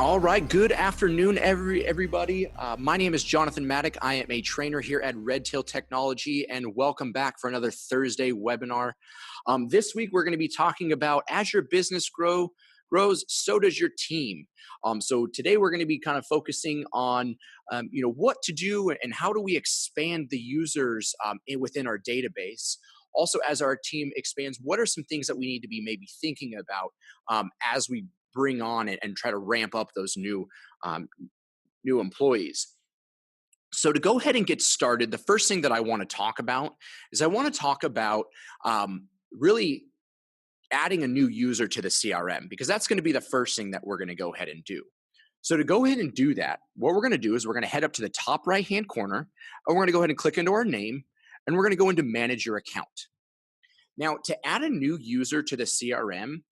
All right, good afternoon, everybody. My name is Jonathan Maddock. I am a trainer here at Redtail Technology, and welcome back for another Thursday webinar. This week, we're going to be talking about as your business grows, so does your team. So today, we're going to be kind of focusing on, what to do and how do we expand the users within our database. Also, as our team expands, what are some things that we need to be maybe thinking about as we bring on and try to ramp up those new employees. So to go ahead and get started, the first thing that I want to talk about is really adding a new user to the CRM, because that's going to be the first thing that we're going to go ahead and do. So to go ahead and do that, what we're going to do is we're going to head up to the top right-hand corner, and we're going to go ahead and click into our name, and we're going to go into manage your account. Now, to add a new user to the CRM,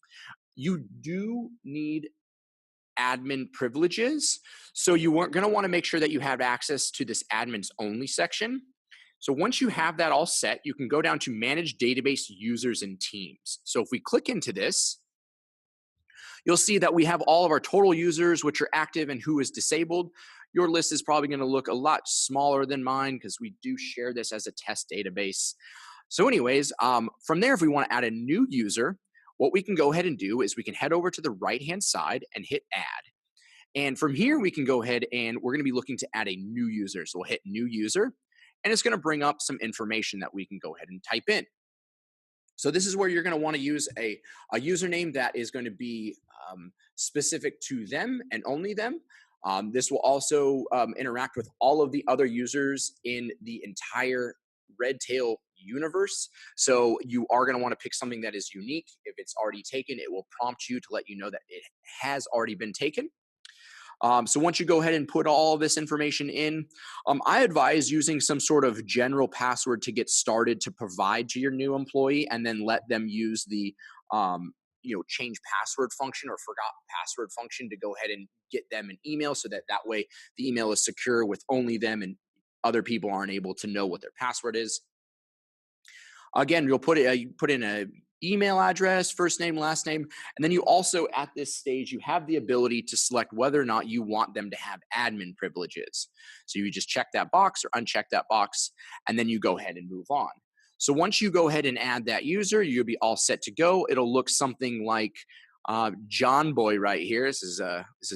you do need admin privileges. So you are going to want to make sure that you have access to this admins only section. So once you have that all set, you can go down to manage database users and teams. So if we click into this, you'll see that we have all of our total users, which are active and who is disabled. Your list is probably going to look a lot smaller than mine because we do share this as a test database. So anyways, from there, if we want to add a new user, what we can go ahead and do is we can head over to the right-hand side and hit add. And from here, we can go ahead and we're going to be looking to add a new user. So we'll hit new user, and it's going to bring up some information that we can go ahead and type in. So this is where you're going to want to use a username that is going to be specific to them and only them. This will also interact with all of the other users in the entire Redtail universe. So you are going to want to pick something that is unique. If it's already taken, it will prompt you to let you know that it has already been taken. So once you go ahead and put all of this information in, I advise using some sort of general password to get started to provide to your new employee, and then let them use the change password function or forgot password function to go ahead and get them an email, so that way the email is secure with only them and other people aren't able to know what their password is. Again, you'll put in a email address, first name, last name, and then you also, at this stage, you have the ability to select whether or not you want them to have admin privileges. So you just check that box or uncheck that box, and then you go ahead and move on. So once you go ahead and add that user, you'll be all set to go. It'll look something like John Boy right here. This is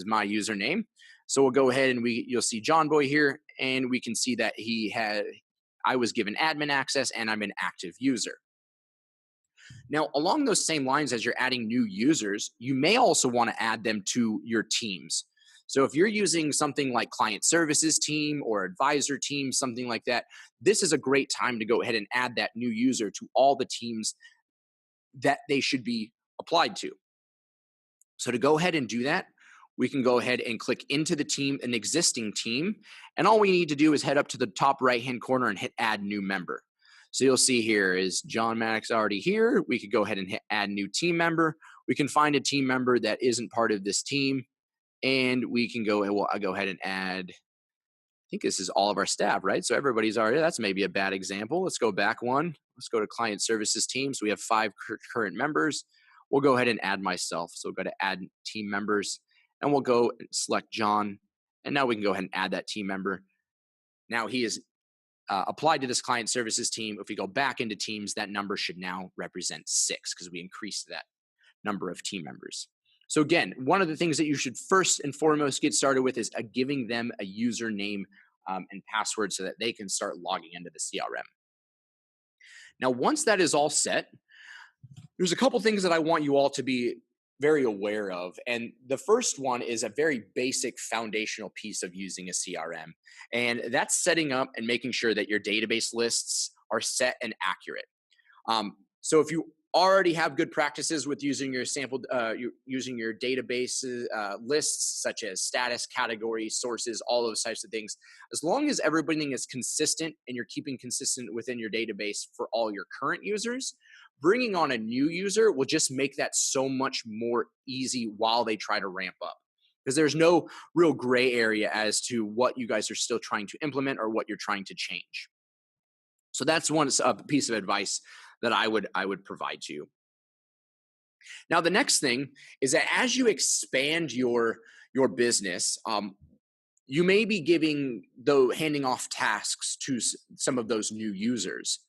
my username. So we'll go ahead and you'll see John Boy here, and we can see that I was given admin access and I'm an active user. Now, along those same lines, as you're adding new users, you may also want to add them to your teams. So if you're using something like client services team or advisor team, something like that, this is a great time to go ahead and add that new user to all the teams that they should be applied to. So to go ahead and do that, we can go ahead and click into the team, an existing team, and all we need to do is head up to the top right-hand corner and hit add new member. So you'll see here is John Maddox already here. We could go ahead and hit add new team member. We can find a team member that isn't part of this team, and we can go ahead and add, I think this is all of our staff, right? So everybody's already, that's maybe a bad example. Let's go back one. Let's go to client services team. So we have 5 current members. We'll go ahead and add myself. So we'll go to add team members, and we'll go and select John. And now we can go ahead and add that team member. Now he is applied to this client services team. If we go back into teams, that number should now represent 6 because we increased that number of team members. So again, one of the things that you should first and foremost get started with is giving them a username and password so that they can start logging into the CRM. Now, once that is all set, there's a couple things that I want you all to be very aware of. And the first one is a very basic foundational piece of using a CRM. And that's setting up and making sure that your database lists are set and accurate. So if you already have good practices with using your using your database lists, such as status, categories, sources, all those types of things, as long as everything is consistent and you're keeping consistent within your database for all your current users, bringing on a new user will just make that so much more easy while they try to ramp up, because there's no real gray area as to what you guys are still trying to implement or what you're trying to change. So that's one piece of advice that I would provide to you. Now, the next thing is that as you expand your your business, you may be handing off tasks to some of those new users.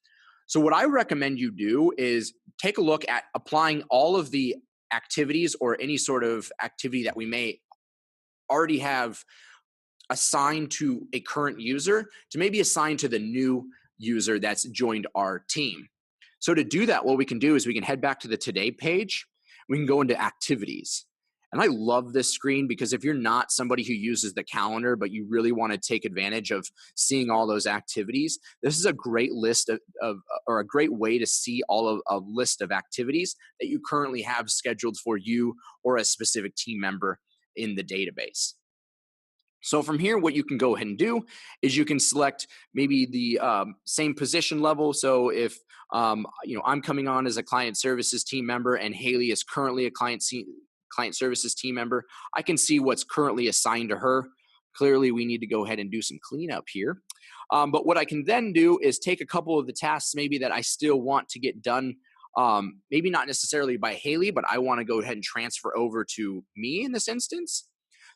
So what I recommend you do is take a look at applying all of the activities or any sort of activity that we may already have assigned to a current user to maybe assign to the new user that's joined our team. So to do that, what we can do is we can head back to the Today page. We can go into Activities. And I love this screen because if you're not somebody who uses the calendar, but you really want to take advantage of seeing all those activities, this is a great list or a great way to see all of a list of activities that you currently have scheduled for you or a specific team member in the database. So from here, what you can go ahead and do is you can select maybe the same position level. So if I'm coming on as a client services team member and Haley is currently a client services team member, I can see what's currently assigned to her. Clearly, we need to go ahead and do some cleanup here. But what I can then do is take a couple of the tasks maybe that I still want to get done, maybe not necessarily by Haley, but I want to go ahead and transfer over to me in this instance.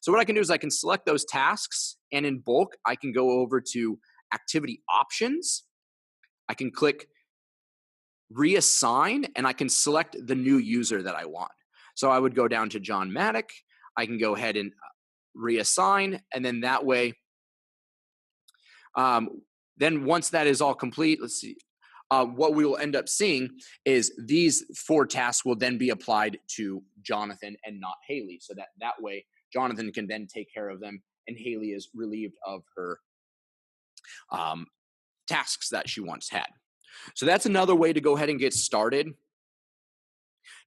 So what I can do is I can select those tasks, and in bulk, I can go over to activity options. I can click reassign, and I can select the new user that I want. So I would go down to John Maddock. I can go ahead and reassign, and then that way, then once that is all complete, let's see. What we will end up seeing is these 4 tasks will then be applied to Jonathan and not Haley. So that way, Jonathan can then take care of them, and Haley is relieved of her tasks that she once had. So that's another way to go ahead and get started.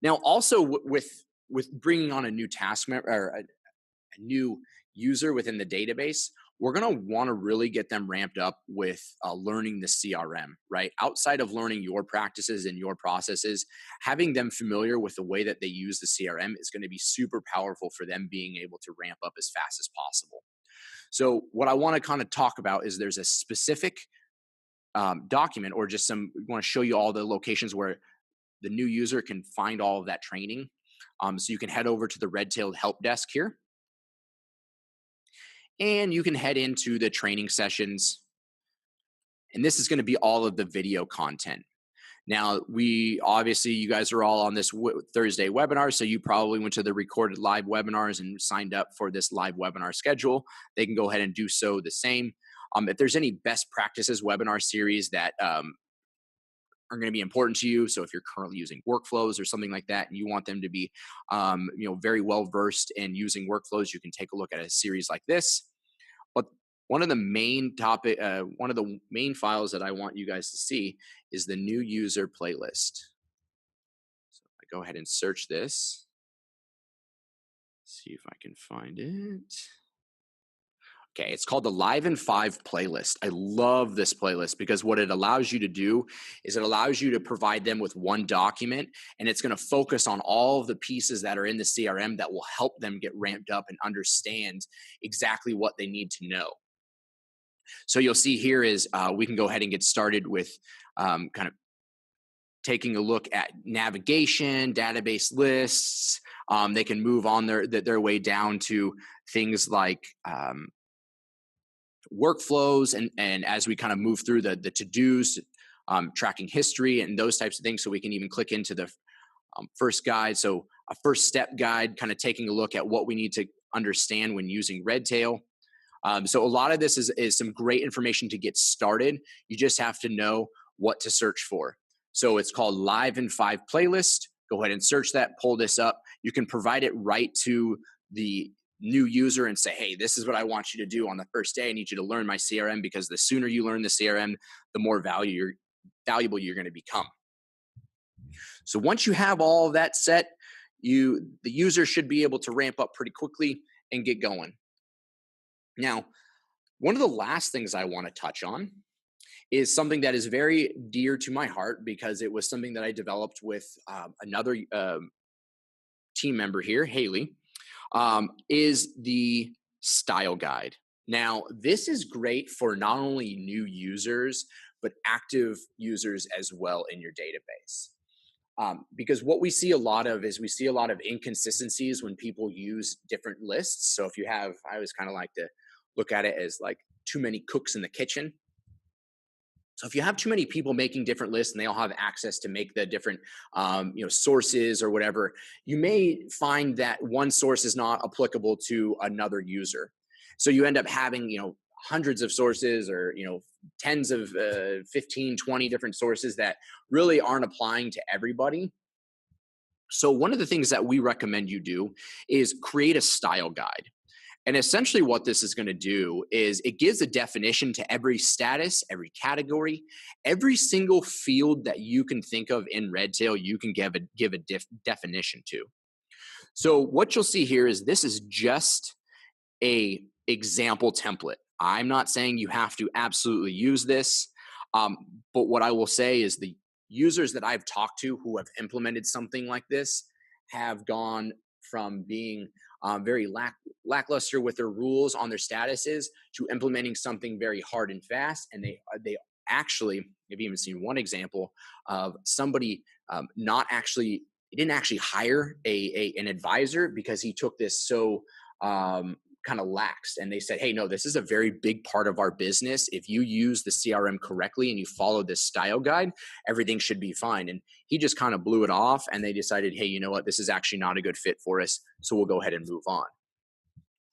Now, also with bringing on a new task member or a new user within the database, we're going to want to really get them ramped up with learning the CRM, right? Outside of learning your practices and your processes, having them familiar with the way that they use the CRM is going to be super powerful for them being able to ramp up as fast as possible. So what I want to kind of talk about is there's a specific document or just we want to show you all the locations where the new user can find all of that training. So you can head over to the Redtail help desk here. And you can head into the training sessions. And this is going to be all of the video content. Now, obviously, you guys are all on this Thursday webinar, so you probably went to the recorded live webinars and signed up for this live webinar schedule. They can go ahead and do so the same. If there's any best practices webinar series that are going to be important to you, so if you're currently using workflows or something like that, and you want them to be, very well versed in using workflows, you can take a look at a series like this. But one of the main files that I want you guys to see is the new user playlist. So if I go ahead and search this, see if I can find it. Okay, it's called the Live in 5 playlist. I love this playlist because what it allows you to do is it allows you to provide them with one document, and it's going to focus on all of the pieces that are in the CRM that will help them get ramped up and understand exactly what they need to know. So you'll see here is we can go ahead and get started with kind of taking a look at navigation, database lists. They can move on their way down to things like workflows, and as we kind of move through the to-dos, tracking history and those types of things. So we can even click into the first guide. So a first step guide, kind of taking a look at what we need to understand when using Redtail. So a lot of this is some great information to get started. You just have to know what to search for. So it's called Live in 5 playlist. Go ahead and search that, pull this up. You can provide it right to the new user and say, hey, this is what I want you to do on the first day. I need you to learn my CRM, because the sooner you learn the CRM, the more valuable you're going to become. So once you have all of that set, the user should be able to ramp up pretty quickly and get going. Now, one of the last things I want to touch on is something that is very dear to my heart, because it was something that I developed with another team member here, Haley, is the style guide. Now, this is great for not only new users, but active users as well in your database. Because what we see a lot of is we see a lot of inconsistencies when people use different lists. So if you have, I always kind of like to look at it as like too many cooks in the kitchen. So if you have too many people making different lists and they all have access to make the different, sources or whatever, you may find that one source is not applicable to another user. So you end up having, hundreds of sources or, tens of 15, 20 different sources that really aren't applying to everybody. So one of the things that we recommend you do is create a style guide. And essentially, what this is going to do is it gives a definition to every status, every category, every single field that you can think of in Redtail, you can give a definition to. So what you'll see here is this is just a example template. I'm not saying you have to absolutely use this, but what I will say is the users that I've talked to who have implemented something like this have gone from being very lackluster with their rules on their statuses to implementing something very hard and fast. And they actually, I've even seen one example of somebody not actually, he didn't actually hire an advisor because he took this so kind of laxed, and they said, hey, no, this is a very big part of our business. If you use the CRM correctly and you follow this style guide, everything should be fine. And he just kind of blew it off, and they decided, hey, you know what, this is actually not a good fit for us, so we'll go ahead and move on.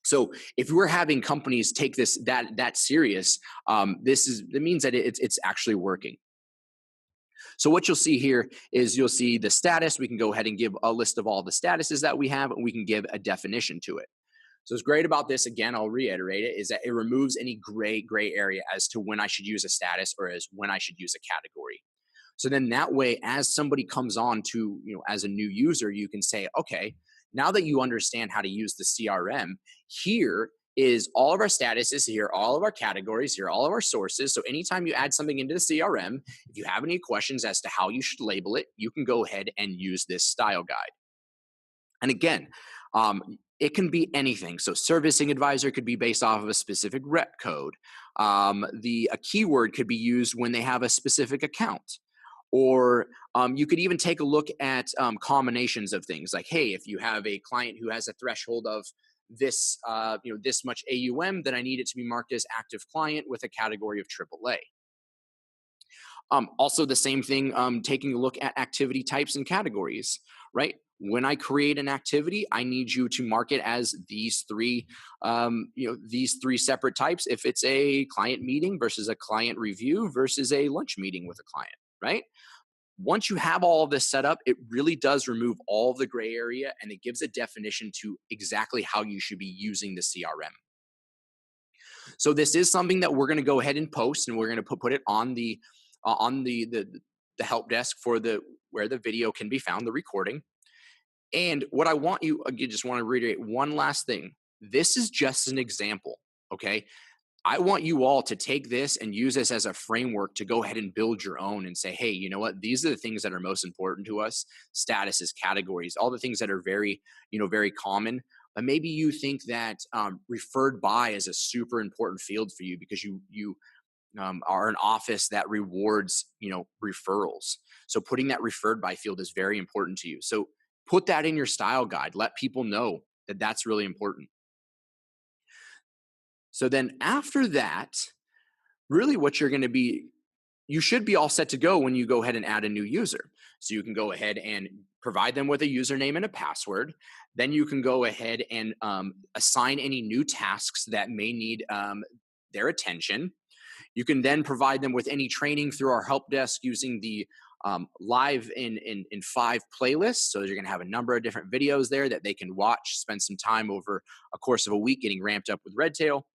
So if we're having companies take this that serious, that means that it's actually working. So what you'll see here is you'll see the status. We can go ahead and give a list of all the statuses that we have, and we can give a definition to it. So what's great about this, again, I'll reiterate it, is that it removes any gray area as to when I should use a status or as when I should use a category. So then that way, as somebody comes on to, as a new user, you can say, okay, now that you understand how to use the CRM, here is all of our statuses, here are all of our categories, here are all of our sources. So anytime you add something into the CRM, if you have any questions as to how you should label it, you can go ahead and use this style guide. And again, it can be anything. So servicing advisor could be based off of a specific rep code. A keyword could be used when they have a specific account. Or you could even take a look at combinations of things like, hey, if you have a client who has a threshold of this, this much AUM, then I need it to be marked as active client with a category of AAA. Also, the same thing, taking a look at activity types and categories, right? When I create an activity, I need you to mark it as these three separate types. If it's a client meeting versus a client review versus a lunch meeting with a client, right? Once you have all of this set up, it really does remove all of the gray area, and it gives a definition to exactly how you should be using the CRM. So this is something that we're going to go ahead and post, and we're going to put it on the help desk for where the video can be found, the recording. And what I want you, again, just want to reiterate one last thing. This is just an example, okay? I want you all to take this and use this as a framework to go ahead and build your own and say, hey, you know what? These are the things that are most important to us: statuses, categories, all the things that are very, very common. But maybe you think that referred by is a super important field for you because you are an office that rewards, referrals. So putting that referred by field is very important to you. So put that in your style guide. Let people know that that's really important. So then after that, really what you should be all set to go when you go ahead and add a new user. So you can go ahead and provide them with a username and a password. Then you can go ahead and assign any new tasks that may need their attention. You can then provide them with any training through our help desk using the live in 5 playlists. So you're going to have a number of different videos there that they can watch, spend some time over a course of a week getting ramped up with Redtail.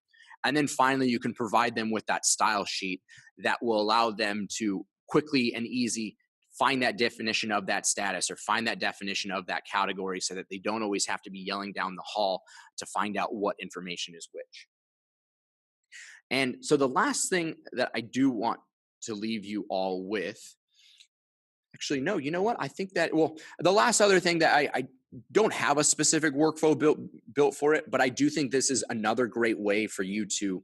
And then finally, you can provide them with that style sheet that will allow them to quickly and easy find that definition of that status or find that definition of that category so that they don't always have to be yelling down the hall to find out what information is which. And so the last thing that I do want to leave you all with, actually, no, you know what? I think that, the last other thing that I don't have a specific workflow built for it, but I do think this is another great way for you to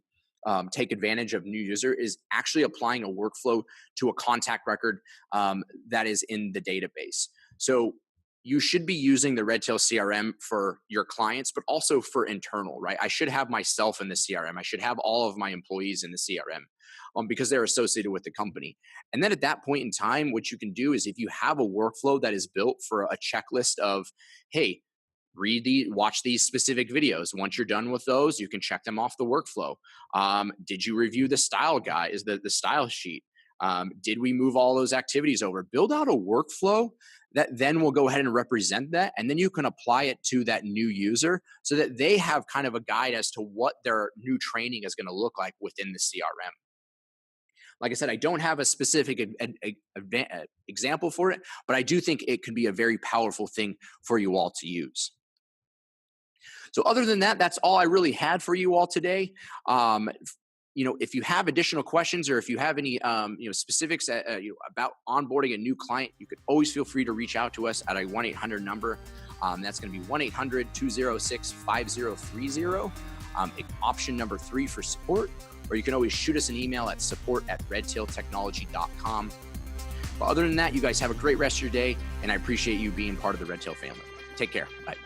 take advantage of new user is actually applying a workflow to a contact record that is in the database. So you should be using the Redtail CRM for your clients, but also for internal, right? I should have myself in the CRM. I should have all of my employees in the CRM because they're associated with the company. And then at that point in time, what you can do is if you have a workflow that is built for a checklist of, hey, watch these specific videos. Once you're done with those, you can check them off the workflow. Did you review the style guide? Is the style sheet? Did we move all those activities over? Build out a workflow that then will go ahead and represent that. And then you can apply it to that new user so that they have kind of a guide as to what their new training is going to look like within the CRM. Like I said, I don't have a specific example for it, but I do think it could be a very powerful thing for you all to use. So other than that, that's all I really had for you all today. If you have additional questions or if you have any, specifics about onboarding a new client, you could always feel free to reach out to us at a 1-800 number. That's going to be 1-800-206-5030. Option number 3 for support, or you can always shoot us an email at support@redtailtechnology.com. But other than that, you guys have a great rest of your day, and I appreciate you being part of the Redtail family. Take care. Bye.